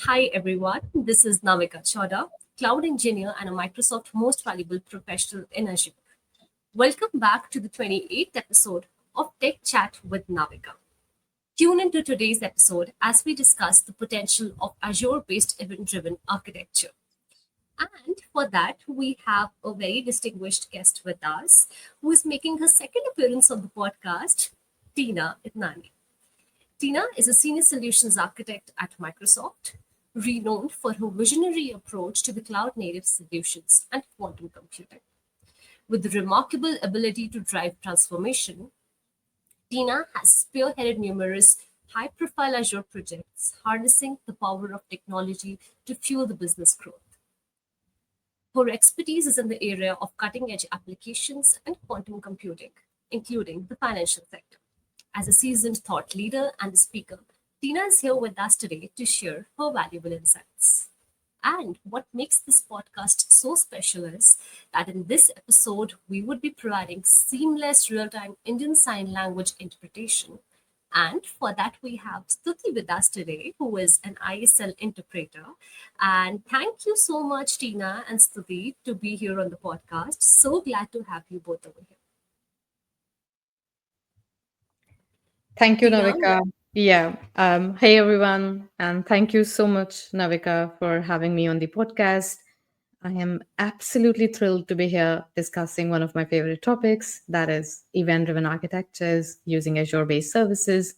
Hi everyone, this is Navika Chowda, cloud engineer and a Microsoft Most Valuable Professional in Azure. Welcome back to the 28th episode of Tech Chat with Navika. Tune into today's episode as we discuss the potential of Azure-based event driven architecture. And for that, we have a very distinguished guest with us who is making her second appearance on the podcast, Teena Idnani. Teena is a senior solutions architect at Microsoft, renowned for her visionary approach to the cloud native solutions and quantum computing. With the remarkable ability to drive transformation, Teena has spearheaded numerous high profile Azure projects, harnessing the power of technology to fuel the business growth. Her expertise is in the area of cutting edge applications and quantum computing, including the financial sector. As a seasoned thought leader and a speaker, Teena is here with us today to share her valuable insights. And what makes this podcast so special is that in this episode, we would be providing seamless real time Indian Sign Language interpretation. And for that, we have Stuti with us today, who is an ISL interpreter. And thank you so much, Teena and Stuti, to be here on the podcast. So glad to have you both over here. Thank you, Teena, Navika. Yeah. Hey, everyone. And thank you so much, Navika, for having me on the podcast. I am absolutely thrilled to be here discussing one of my favorite topics, that is event driven architectures using Azure based services.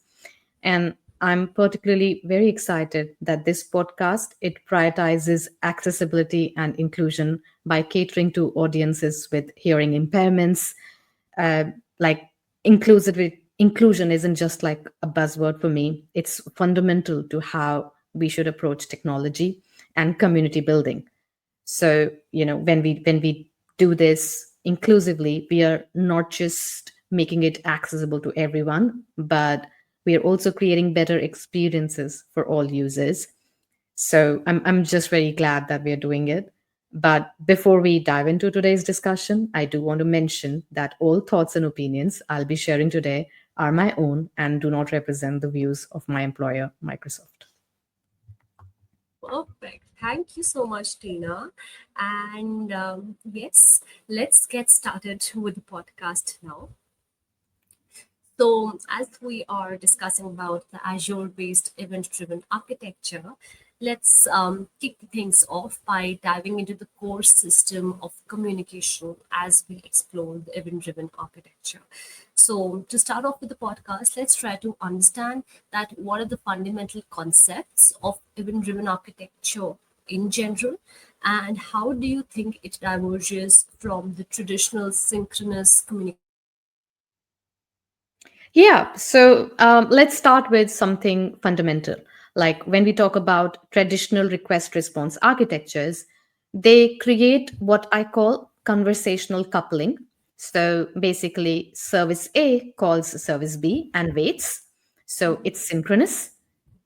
And I'm particularly very excited that this podcast it prioritizes accessibility and inclusion by catering to audiences with hearing impairments, like inclusion isn't just like a buzzword for me. It's fundamental to how we should approach technology and community building. So, when we do this inclusively, we are not just making it accessible to everyone, but we are also creating better experiences for all users. So I'm just very glad that we are doing it. But before we dive into today's discussion, I do want to mention that all thoughts and opinions I'll be sharing today are my own and do not represent the views of my employer, Microsoft. perfect. Thank you so much, Tina. And yes, let's get started with the podcast now. So, as we are discussing about the Azure-based event-driven architecture, let's kick things off by diving into the core system of communication as we explore the event-driven architecture. So, to start off with the podcast, let's try to understand that what are the fundamental concepts of event-driven architecture in general, and how do you think it diverges from the traditional synchronous communication? Yeah, so let's start with something fundamental. Like when we talk about traditional request response architectures, they create what I call conversational coupling. So basically, service A calls service B and waits. So it's synchronous,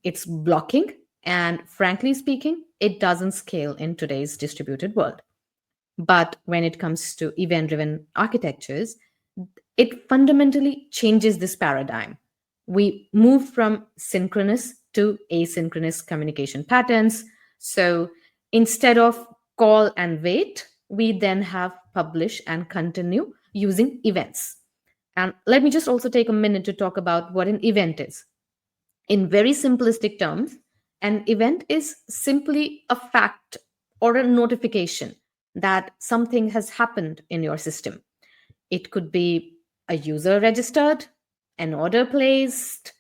it's blocking, and frankly speaking, it doesn't scale in today's distributed world. But when it comes to event driven architectures, it fundamentally changes this paradigm. We move from synchronous to asynchronous communication patterns. So instead of call and wait, we then have publish and continue using events. And let me just also take a minute to talk about what an event is. In very simplistic terms, an event is simply a fact or a notification that something has happened in your system. It could be a user registered, an order placed,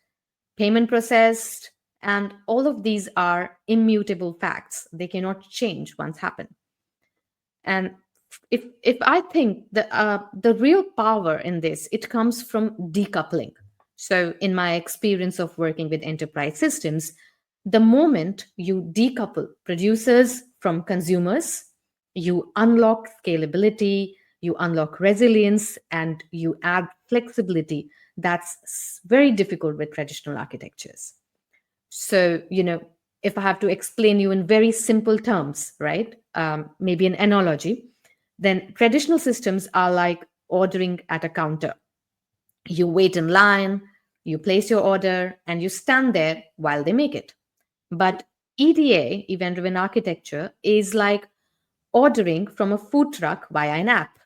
payment processed, and all of these are immutable facts. They cannot change once happen. And if I think the real power in this, it comes from decoupling. So in my experience of working with enterprise systems, the moment you decouple producers from consumers, you unlock scalability, you unlock resilience, and you add flexibility that's very difficult with traditional architectures. So, if I have to explain you in very simple terms, right? Maybe an analogy, then traditional systems are like ordering at a counter. You wait in line, you place your order, and you stand there while they make it. But EDA, event driven architecture, is like ordering from a food truck via an app.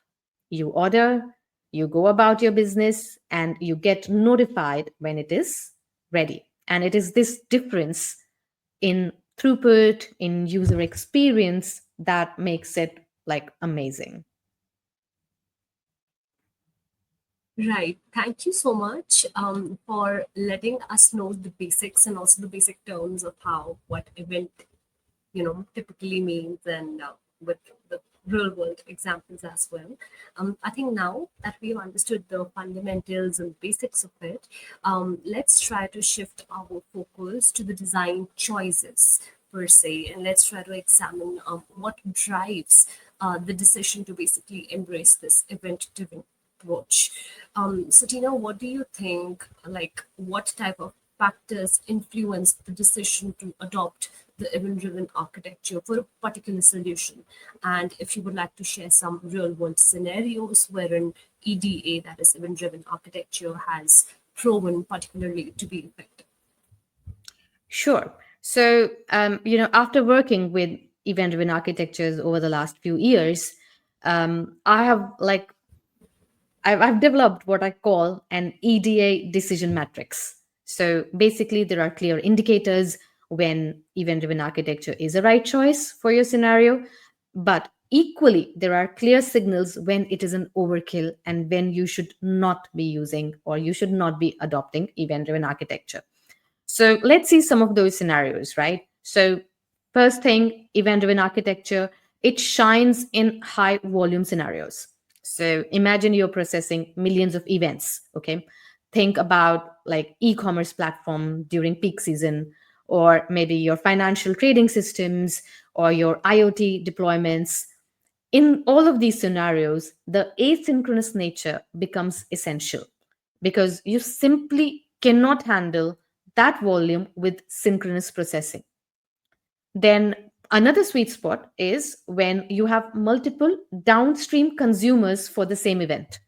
You order, you go about your business, and you get notified when it is ready. And it is this difference in throughput, in user experience, that makes it like amazing. Right. Thank you so much for letting us know the basics and also the basic terms of how what event typically means, and with the real world examples as well. I think now that we've understood the fundamentals and basics of it, let's try to shift our focus to the design choices per se, and let's try to examine what drives the decision to basically embrace this event driven approach. So Tina, what do you think, like what type of factors influence the decision to adopt the event-driven architecture for a particular solution? And if you would like to share some real-world scenarios wherein EDA, that is event-driven architecture, has proven particularly to be effective. Sure. So, after working with event-driven architectures over the last few years, I have I've developed what I call an EDA decision matrix. So basically, there are clear indicators when event-driven architecture is a right choice for your scenario, but equally, there are clear signals when it is an overkill and when you should not be using or you should not be adopting event-driven architecture. So let's see some of those scenarios, right? So first thing, event-driven architecture, it shines in high volume scenarios. So imagine you're processing millions of events, okay? Think about like e-commerce platform during peak season, or maybe your financial trading systems or your IoT deployments. In all of these scenarios, the asynchronous nature becomes essential because you simply cannot handle that volume with synchronous processing. Then another sweet spot is when you have multiple downstream consumers for the same event.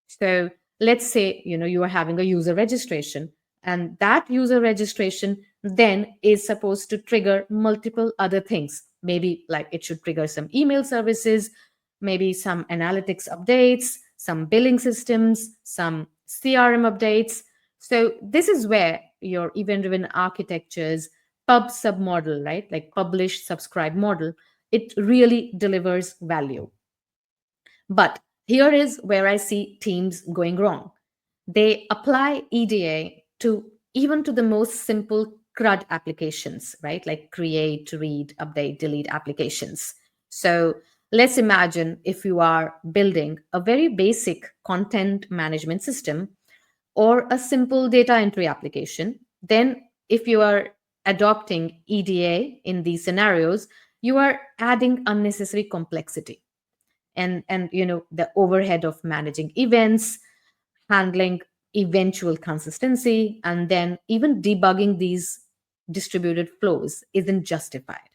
So let's say you are having a user registration, and that user registration then is supposed to trigger multiple other things. Maybe like it should trigger some email services, maybe some analytics updates, some billing systems, some CRM updates. So this is where your event driven architectures pub sub model, right? Like publish subscribe model, it really delivers value. But here is where I see teams going wrong. They apply EDA to even to the most simple CRUD applications, right? Like create, read, update, delete applications. So let's imagine if you are building a very basic content management system or a simple data entry application, then if you are adopting EDA in these scenarios, you are adding unnecessary complexity and the overhead of managing events, handling eventual consistency, and then even debugging these distributed flows isn't justified.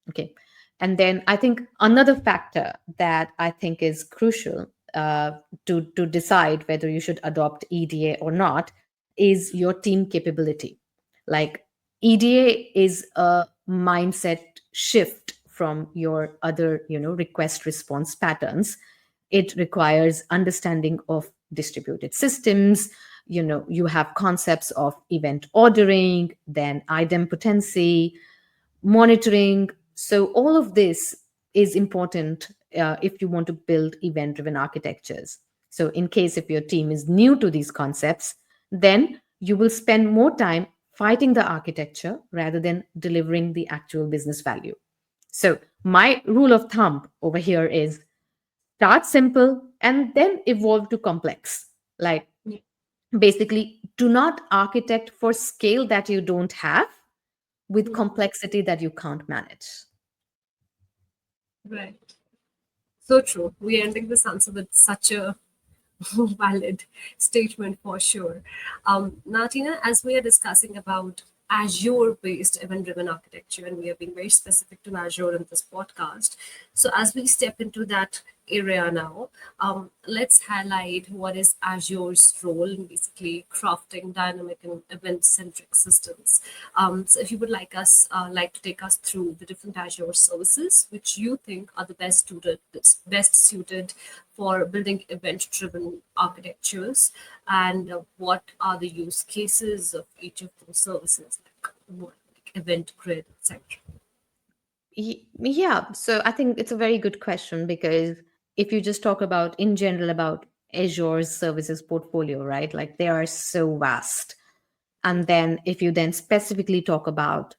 Okay. And then I think another factor that I think is crucial to decide whether you should adopt EDA or not is your team capability. Like EDA is a mindset shift from your other, request response patterns. It requires understanding of distributed systems. You have concepts of event ordering, then idempotency, monitoring. So all of this is important if you want to build event driven architectures. So in case if your team is new to these concepts, then you will spend more time fighting the architecture rather than delivering the actual business value. So my rule of thumb over here is start simple and then evolve to complex. Like basically, do not architect for scale that you don't have with complexity that you can't manage. Right. So true. We're ending this answer with such a valid statement for sure. Now, Tina, as we are discussing about Azure-based event-driven architecture, and we are being very specific to Azure in this podcast. So, as we step into that area now. Let's highlight what is Azure's role in basically crafting dynamic and event-centric systems. So, if you would like to take us through the different Azure services which you think are the best suited for building event-driven architectures, and what are the use cases of each of those services, like event grid, etc. Yeah, so I think it's a very good question because if you just talk about in general about Azure's services portfolio, right? Like they are so vast. And then if you then specifically talk about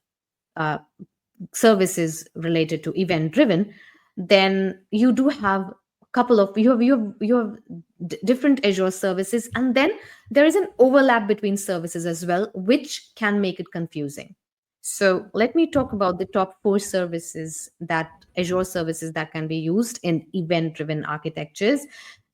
uh, services related to event driven, then you do have a couple of you have different Azure services, and then there is an overlap between services as well, which can make it confusing. So let me talk about the top four services that Azure services that can be used in event driven architectures,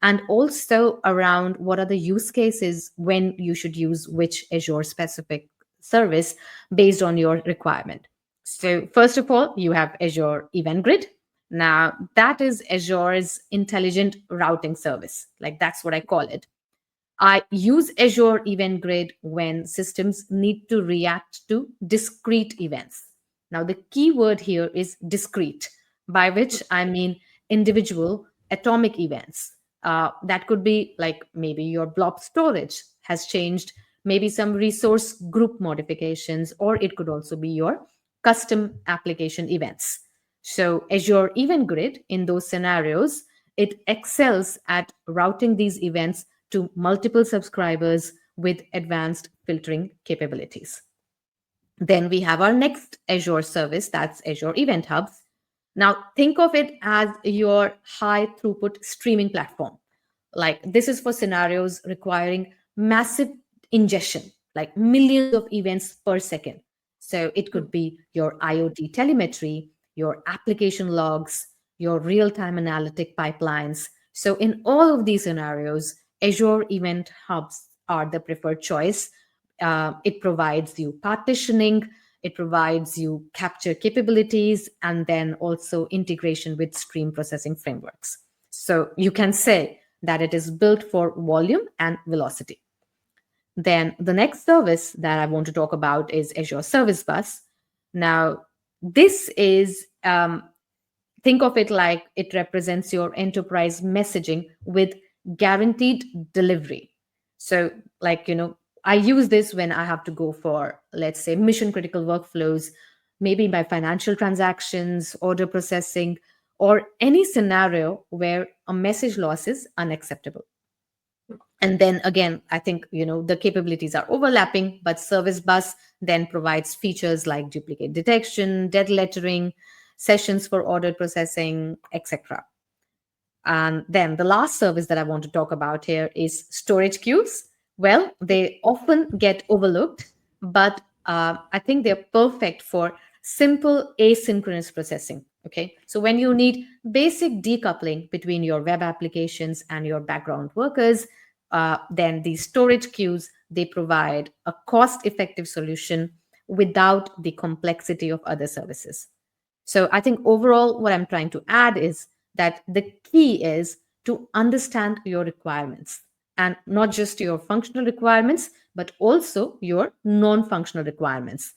and also around what are the use cases when you should use which Azure specific service based on your requirement. So, first of all, you have Azure Event Grid. Now, that is Azure's intelligent routing service. Like, that's what I call it. I use Azure Event Grid when systems need to react to discrete events. Now, the key word here is discrete, by which I mean individual atomic events. That could be like maybe your blob storage has changed, maybe some resource group modifications, or it could also be your custom application events. So, Azure Event Grid, in those scenarios, it excels at routing these events to multiple subscribers with advanced filtering capabilities. Then we have our next Azure service, that's Azure Event Hubs. Now, think of it as your high throughput streaming platform. Like, this is for scenarios requiring massive ingestion, like millions of events per second. So, it could be your IoT telemetry, your application logs, your real time analytic pipelines. So, in all of these scenarios, Azure Event Hubs are the preferred choice. It provides you partitioning, it provides you capture capabilities, and then also integration with stream processing frameworks. So you can say that it is built for volume and velocity. Then the next service that I want to talk about is Azure Service Bus. Now, this is think of it like it represents your enterprise messaging with guaranteed delivery. So, like, I use this when I have to go for, let's say, mission critical workflows, maybe my financial transactions, order processing, or any scenario where a message loss is unacceptable. And then again, I think the capabilities are overlapping, but Service Bus then provides features like duplicate detection, dead lettering, sessions for order processing, etc. And then the last service that I want to talk about here is storage queues. Well, they often get overlooked, but I think they're perfect for simple asynchronous processing. Okay. So when you need basic decoupling between your web applications and your background workers, then these storage queues, they provide a cost effective solution without the complexity of other services. So I think overall, what I'm trying to add is that the key is to understand your requirements, and not just your functional requirements, but also your non functional requirements.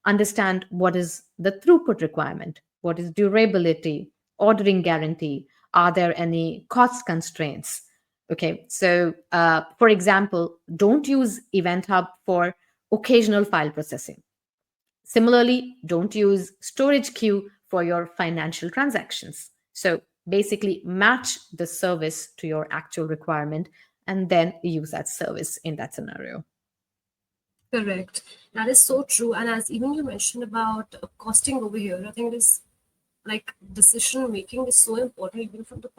Understand what is the throughput requirement, what is durability, ordering guarantee, are there any cost constraints? Okay, so for example, don't use Event Hub for occasional file processing. Similarly, don't use storage queue for your financial transactions. So basically, match the service to your actual requirement and then use that service in that scenario. Correct. That is so true. And as even you mentioned about costing over here, I think it is like decision making is so important even from the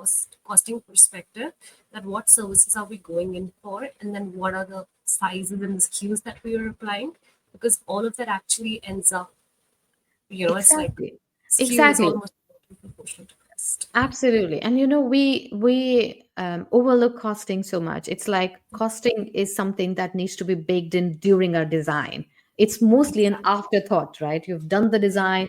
costing perspective, that what services are we going in for, and then what are the sizes and the SKUs that we are applying, because all of that actually ends up, it's like Exactly. SKU is Exactly. almost proportional to cost. Absolutely. And we overlook costing so much. It's like costing is something that needs to be baked in during our design. It's mostly an Exactly. afterthought, right? You've done the design,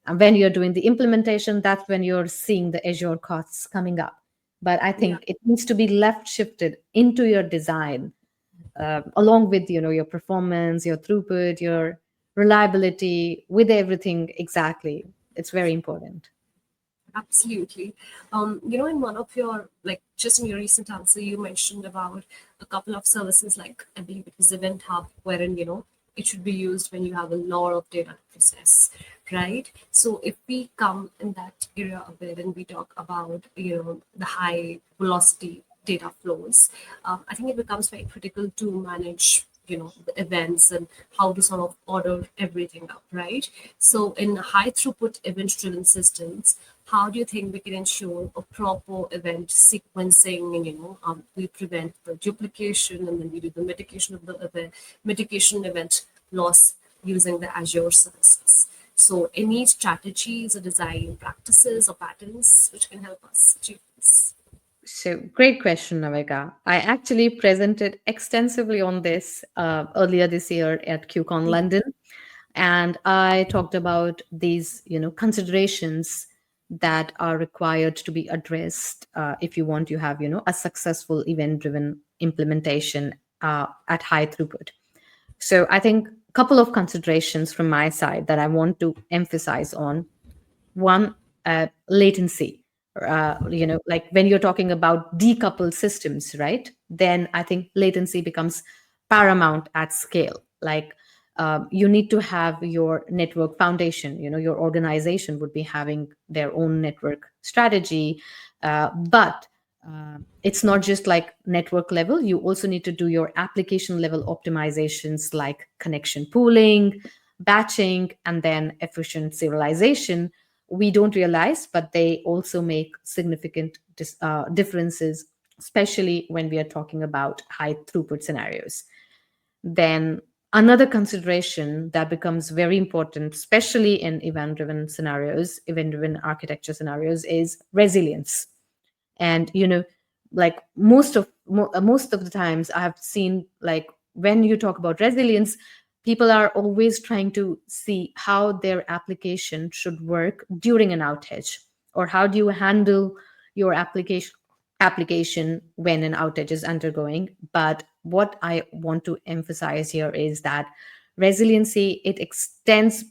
and when you're doing the implementation, that's when you're seeing the Azure costs coming up. but I Yeah. think it needs to be left shifted into your design, along with your performance, your throughput, your reliability, with everything exactly. It's very important. Absolutely. In one of your, like, just in your recent answer, you mentioned about a couple of services, like I believe it was Event Hub, wherein, it should be used when you have a lot of data to process, right? So if we come in that area wherein we talk about, the high velocity data flows, I think it becomes very critical to manage the events and how to sort of order everything up, right? So in high throughput event driven systems, how do you think we can ensure a proper event sequencing, and we prevent the duplication, and then we do the mitigation of the event, mitigation event loss using the Azure services? So any strategies or design practices or patterns which can help us achieve this? So, great question, Navika. I actually presented extensively on this earlier this year at QCon London, and I talked about these, considerations that are required to be addressed if you want to have, a successful event-driven implementation at high throughput. So, I think a couple of considerations from my side that I want to emphasize on. One, latency. Like when you're talking about decoupled systems, right? Then I think latency becomes paramount at scale. Like, you need to have your network foundation. Your organization would be having their own network strategy, but it's not just like network level. You also need to do your application level optimizations, like connection pooling, batching, and then efficient serialization. We don't realize, but they also make significant differences, especially when we are talking about high throughput scenarios. Then another consideration that becomes very important, especially in event driven scenarios, event driven architecture scenarios, is resilience. And like most of the times I have seen, like when you talk about resilience, people are always trying to see how their application should work during an outage, or how do you handle your application when an outage is undergoing. But what I want to emphasize here is that resiliency, it extends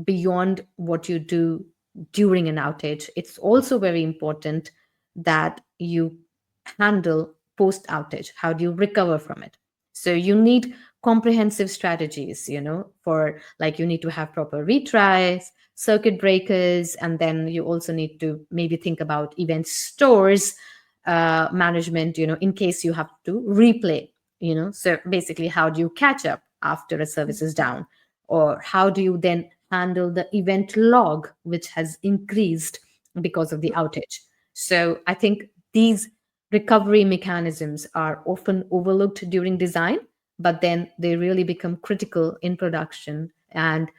beyond what you do during an outage. It's also very important that you handle post outage. How do you recover from it? So you need comprehensive strategies, for, like, you need to have proper retries, circuit breakers, and then you also need to maybe think about event stores management, in case you have to replay. So basically, how do you catch up after a service is down? Or how do you then handle the event log, which has increased because of the outage? So I think these recovery mechanisms are often overlooked during design, but then they really become critical in production, and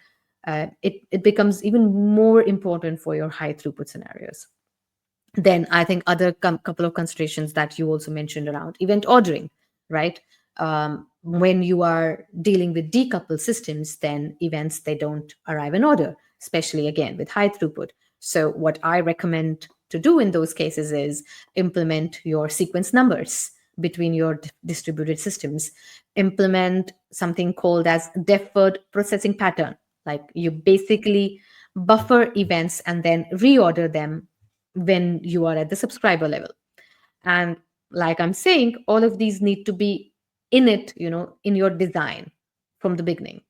it becomes even more important for your high throughput scenarios. Then I think other couple of considerations that you also mentioned around event ordering, right? When you are dealing with decoupled systems, then events, they don't arrive in order, especially again with high throughput. So what I recommend to do in those cases is implement your sequence numbers between your distributed systems. Implement something called as deferred processing pattern. Like, you basically buffer events and then reorder them when you are at the subscriber level. And like I'm saying, all of these need to be in it, in your design from the beginning.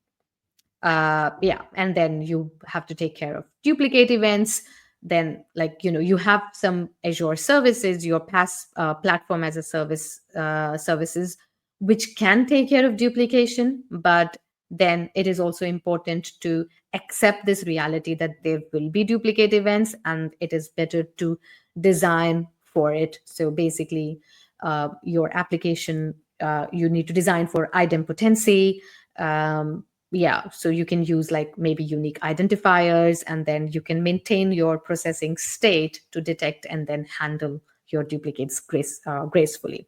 Yeah, and then you have to take care of duplicate events. Then, like, you have some Azure services, your PaaS, platform as a service, services, which can take care of duplication. But then it is also important to accept this reality that there will be duplicate events, and it is better to design for it. So basically, your application, you need to design for idempotency. Yeah, so you can use like maybe unique identifiers, and then you can maintain your processing state to detect and then handle your duplicates gracefully.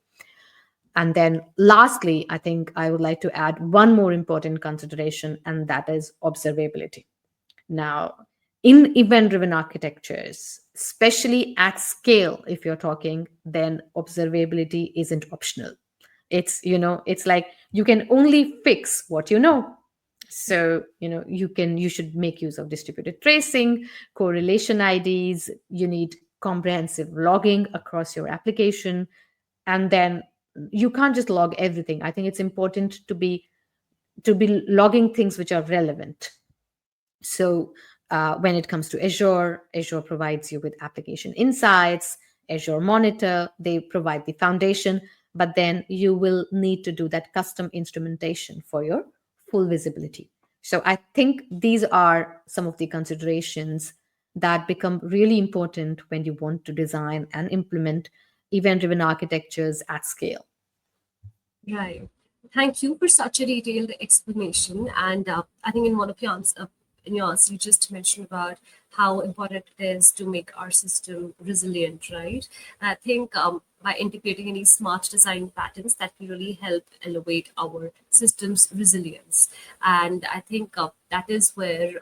And then lastly, I think I would like to add one more important consideration, and that is observability. Now, In event driven architectures, especially at scale, if you're talking, then observability isn't optional. It's like you can only fix what you know. So you should make use of distributed tracing, correlation IDs. You need comprehensive logging across your application. And then you can't just log everything. I think it's important to be logging things which are relevant. So when it comes to Azure provides you with application insights. Azure Monitor, they provide the foundation, but then you will need to do that custom instrumentation for your full visibility. So I think these are some of the considerations that become really important when you want to design and implement event-driven architectures at scale. Right. Thank you for such a detailed explanation. And I think in your answer, you just mentioned about how important it is to make our system resilient, right? I think by integrating any smart design patterns, that will really help elevate our system's resilience. And I think that is where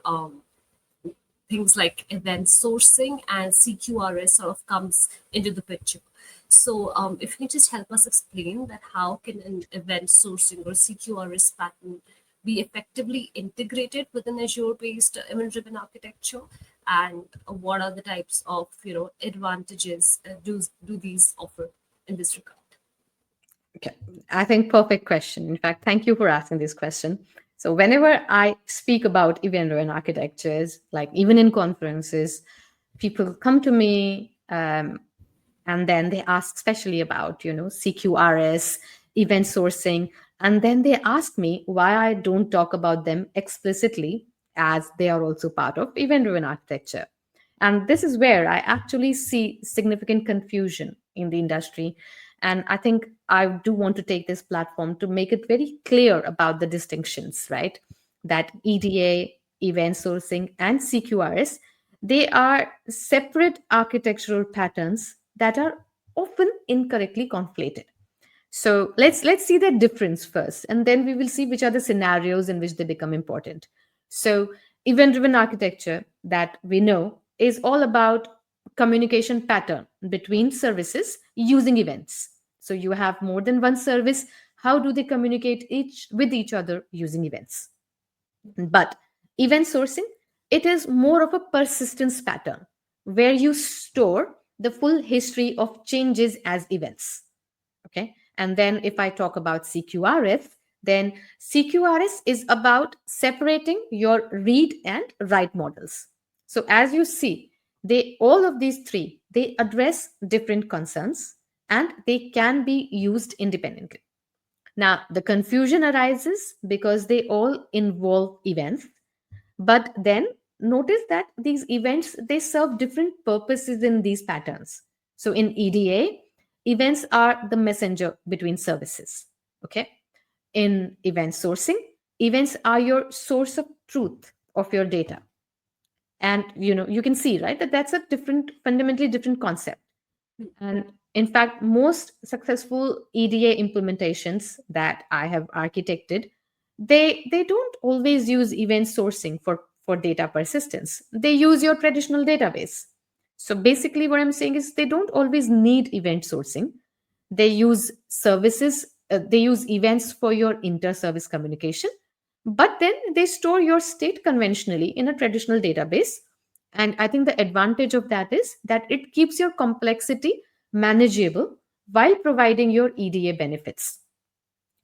things like event sourcing and CQRS sort of comes into the picture. So if you can just help us explain that how can an event sourcing or CQRS pattern be effectively integrated within Azure-based event-driven architecture, and what are the types of advantages do these offer in this regard? Okay, I think perfect question. In fact, thank you for asking this question. So whenever I speak about event-driven architectures, like even in conferences, people come to me, and then they ask especially about CQRS, event sourcing, and then they ask me why I don't talk about them explicitly, as they are also part of event-driven architecture. And this is where I actually see significant confusion in the industry. And I think I do want to take this platform to make it very clear about the distinctions, right? That EDA, event sourcing, and CQRS, they are separate architectural patterns that are often incorrectly conflated. So let's see the difference first, and then we will see which are the scenarios in which they become important. So event-driven architecture that we know is all about communication pattern between services using events. So you have more than one service. How do they communicate each with each other using events? But event sourcing, it is more of a persistence pattern where you store the full history of changes as events. Okay. And then if I talk about CQRS, then CQRS is about separating your read and write models. So as you see, they all of these three, they address different concerns and they can be used independently. Now, the confusion arises because they all involve events, but then notice that these events, they serve different purposes in these patterns. So in EDA, events are the messenger between services. Okay. In event sourcing, events are your source of truth of your data. And you can see, right, that that's a fundamentally different concept. And in fact, most successful EDA implementations that I have architected, they don't always use event sourcing for data persistence. They use your traditional database. So basically, what I'm saying is they don't always need event sourcing. They use services, they use events for your inter-service communication, but then they store your state conventionally in a traditional database. And I think the advantage of that is that it keeps your complexity manageable while providing your EDA benefits.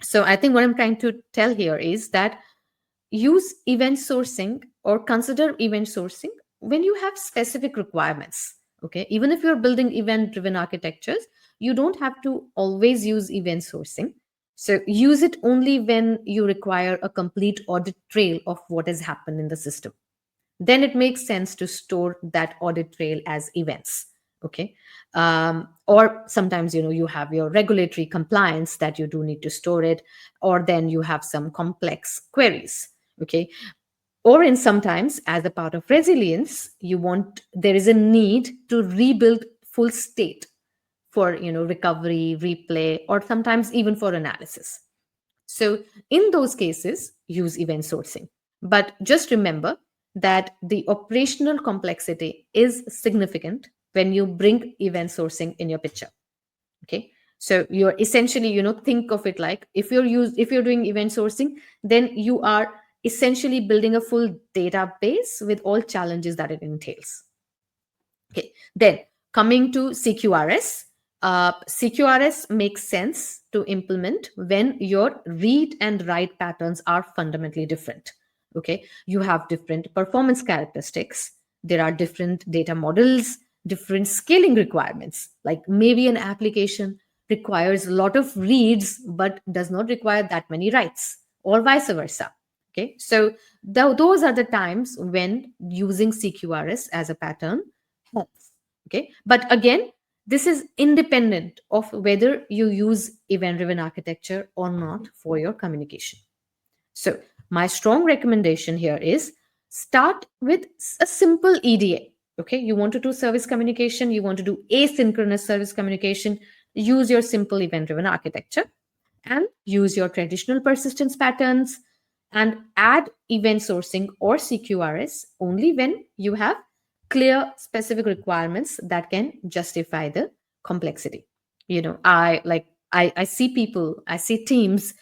So I think what I'm trying to tell here is that use event sourcing or consider event sourcing when you have specific requirements. Okay, even if you're building event driven architectures, you don't have to always use event sourcing. So use it only when you require a complete audit trail of what has happened in the system. Then it makes sense to store that audit trail as events. Okay. Or sometimes you have your regulatory compliance that you do need to store it, or then you have some complex queries. Okay. Or in sometimes, as a part of resilience, there is a need to rebuild full state for recovery, replay, or sometimes even for analysis. So in those cases, use event sourcing. But just remember that the operational complexity is significant when you bring event sourcing in your picture. Okay, so you're essentially, think of it like, if you're doing event sourcing, then you are essentially building a full database with all challenges that it entails. Okay, then coming to CQRS. CQRS makes sense to implement when your read and write patterns are fundamentally different. Okay, you have different performance characteristics, there are different data models, different scaling requirements. Like maybe an application requires a lot of reads but does not require that many writes, or vice versa. Okay, so those are the times when using CQRS as a pattern helps. Okay, but again, this is independent of whether you use event driven architecture or not for your communication. So my strong recommendation here is start with a simple EDA. Okay, you want to do service communication, you want to do asynchronous service communication, use your simple event driven architecture and use your traditional persistence patterns, and add event sourcing or CQRS only when you have clear specific requirements that can justify the complexity. I see people, I see teams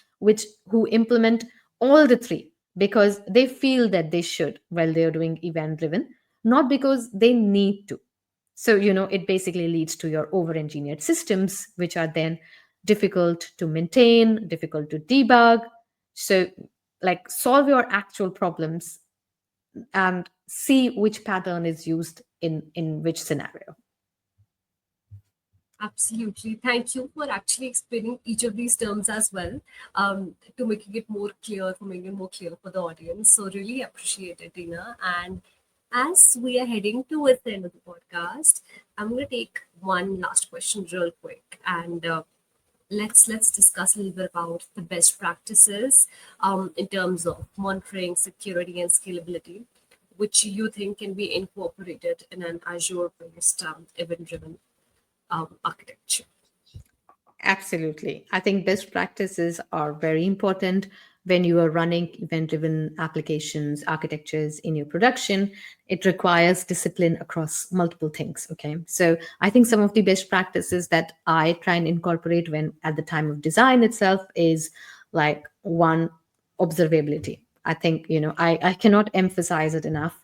who implement all the three because they feel that they should while they're doing event driven, not because they need to. So, it basically leads to your over engineered systems, which are then difficult to maintain, difficult to debug. So, like, solve your actual problems and see which pattern is used in which scenario. Absolutely. Thank you for actually explaining each of these terms as well, to making it more clear, for making it more clear for the audience. So really appreciate it, Teena. And as we are heading towards the end of the podcast, I'm going to take one last question real quick, and let's discuss a little bit about the best practices in terms of monitoring, security, and scalability, which you think can be incorporated in an Azure-based event-driven architecture. Absolutely. I think best practices are very important when you are running event driven applications, architectures in your production. It requires discipline across multiple things. Okay. So I think some of the best practices that I try and incorporate when at the time of design itself is like one, observability. I think, I cannot emphasize it enough.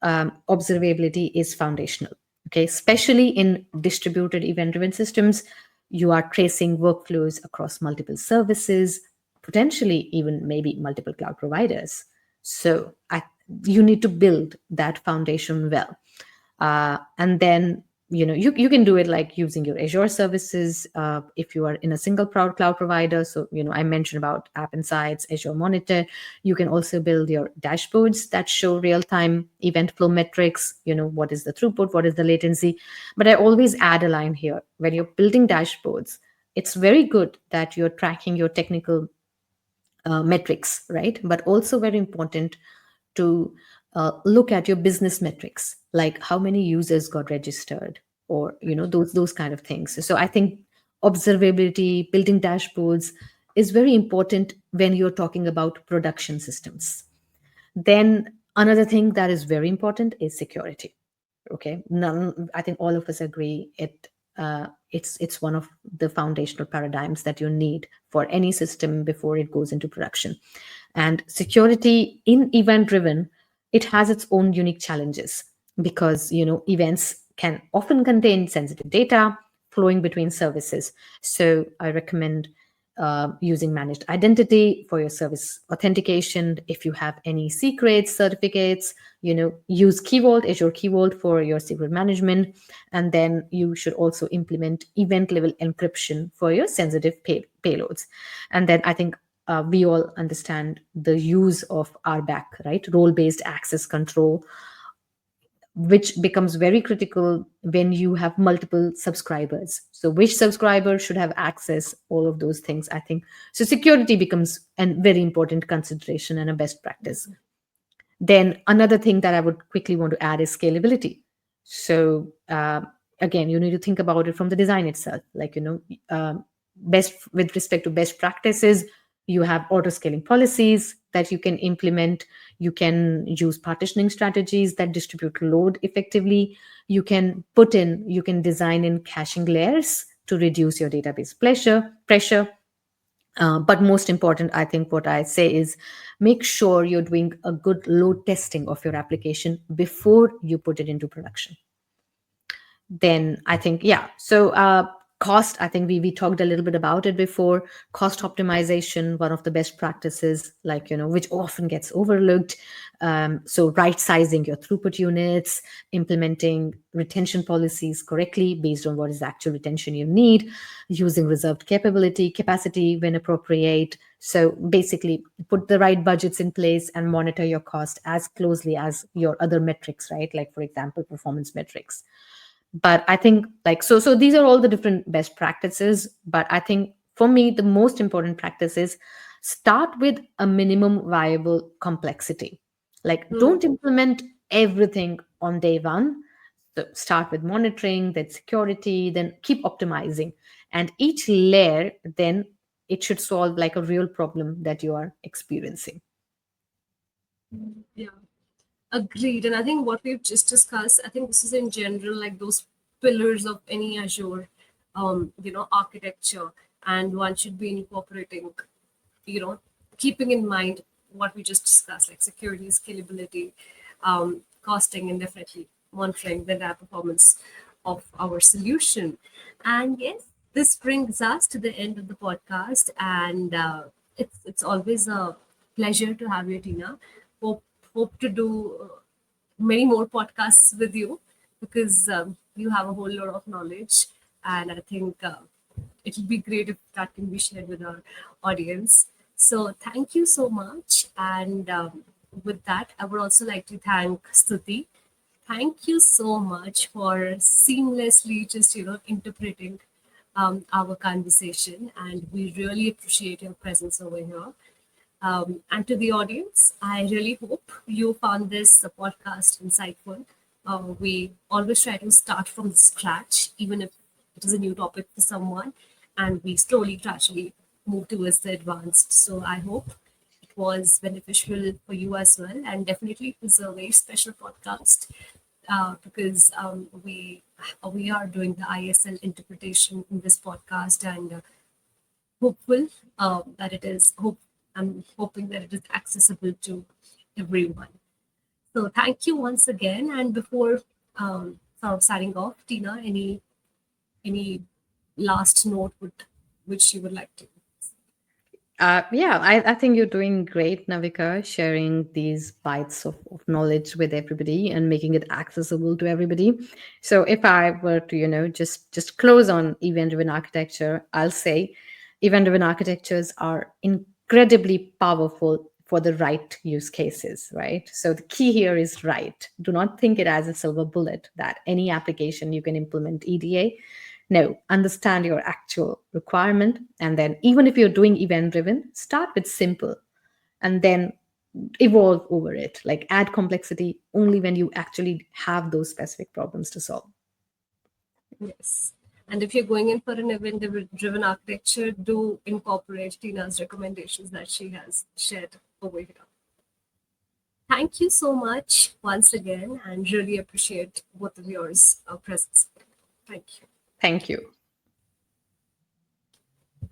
Observability is foundational. Okay, especially in distributed event driven systems, you are tracing workflows across multiple services, potentially even maybe multiple cloud providers. So you need to build that foundation well. And then you can do it like using your Azure services if you are in a single cloud provider. So I mentioned about App Insights, Azure Monitor. You can also build your dashboards that show real-time event flow metrics. What is the throughput, what is the latency. But I always add a line here: when you're building dashboards, it's very good that you're tracking your technical metrics, right? But also very important to look at your business metrics, like how many users got registered, or those kind of things. So I think observability, building dashboards is very important when you're talking about production systems. Then another thing that is very important is security. Okay, I think all of us agree it's one of the foundational paradigms that you need for any system before it goes into production. And security in event driven, it has its own unique challenges because events can often contain sensitive data flowing between services. So I recommend using managed identity for your service authentication. If you have any secrets, certificates, use Key Vault, Azure Key Vault for your secret management. And then you should also implement event level encryption for your sensitive payloads. And then I think we all understand the use of RBAC, right? Role-based access control, which becomes very critical when you have multiple subscribers. So which subscriber should have access, all of those things, I think. So security becomes a very important consideration and a best practice. Then another thing that I would quickly want to add is scalability. So again, you need to think about it from the design itself. Like, best with respect to best practices, you have auto scaling policies, that you can implement. You can use partitioning strategies that distribute load effectively. You can design in caching layers to reduce your database pressure. But most important, I think what I say is make sure you're doing a good load testing of your application before you put it into production. Then I think, yeah. So cost, I think we talked a little bit about it before. Cost optimization, one of the best practices, like, which often gets overlooked. So right sizing your throughput units, implementing retention policies correctly based on what is the actual retention you need, using reserved capacity when appropriate. So basically put the right budgets in place and monitor your cost as closely as your other metrics, right? Like, for example, performance metrics. But I think, like, so these are all the different best practices, but I think for me the most important practice is start with a minimum viable complexity. Like, Hmm. don't implement everything on day one. So start with monitoring, then security, then keep optimizing, and each layer, then it should solve like a real problem that you are experiencing. Yeah. Agreed. And I think what we've just discussed, I think this is in general like those pillars of any Azure, architecture, and one should be incorporating, you know, keeping in mind what we just discussed, like security, scalability, costing, and definitely monitoring the data performance of our solution. And yes, this brings us to the end of the podcast, and it's always a pleasure to have you, Tina. Hope to do many more podcasts with you because you have a whole lot of knowledge, and I think it will be great if that can be shared with our audience. So thank you so much, and with that, I would also like to thank Stuti. Thank you so much for seamlessly just interpreting our conversation, and we really appreciate your presence over here. And to the audience, I really hope you found this podcast insightful. We always try to start from scratch, even if it is a new topic for someone, and we slowly, gradually move towards the advanced. So I hope it was beneficial for you as well, and definitely it was a very special podcast because we are doing the ISL interpretation in this podcast, and hopeful that it is hope I'm hoping that it is accessible to everyone. So thank you once again. And before sort of signing off, Tina, any last note which you would like to? Yeah, I think you're doing great, Navika, sharing these bites of knowledge with everybody and making it accessible to everybody. So if I were to, just close on event-driven architecture, I'll say event-driven architectures are incredibly powerful for the right use cases, right? So the key here is right. Do not think it as a silver bullet that any application you can implement EDA. No, understand your actual requirement. And then, even if you're doing event driven, start with simple and then evolve over it. Like, add complexity only when you actually have those specific problems to solve. Yes. And if you're going in for an event-driven architecture, do incorporate Tina's recommendations that she has shared over here. Thank you so much once again, and really appreciate both of yours presence. Thank you. Thank you.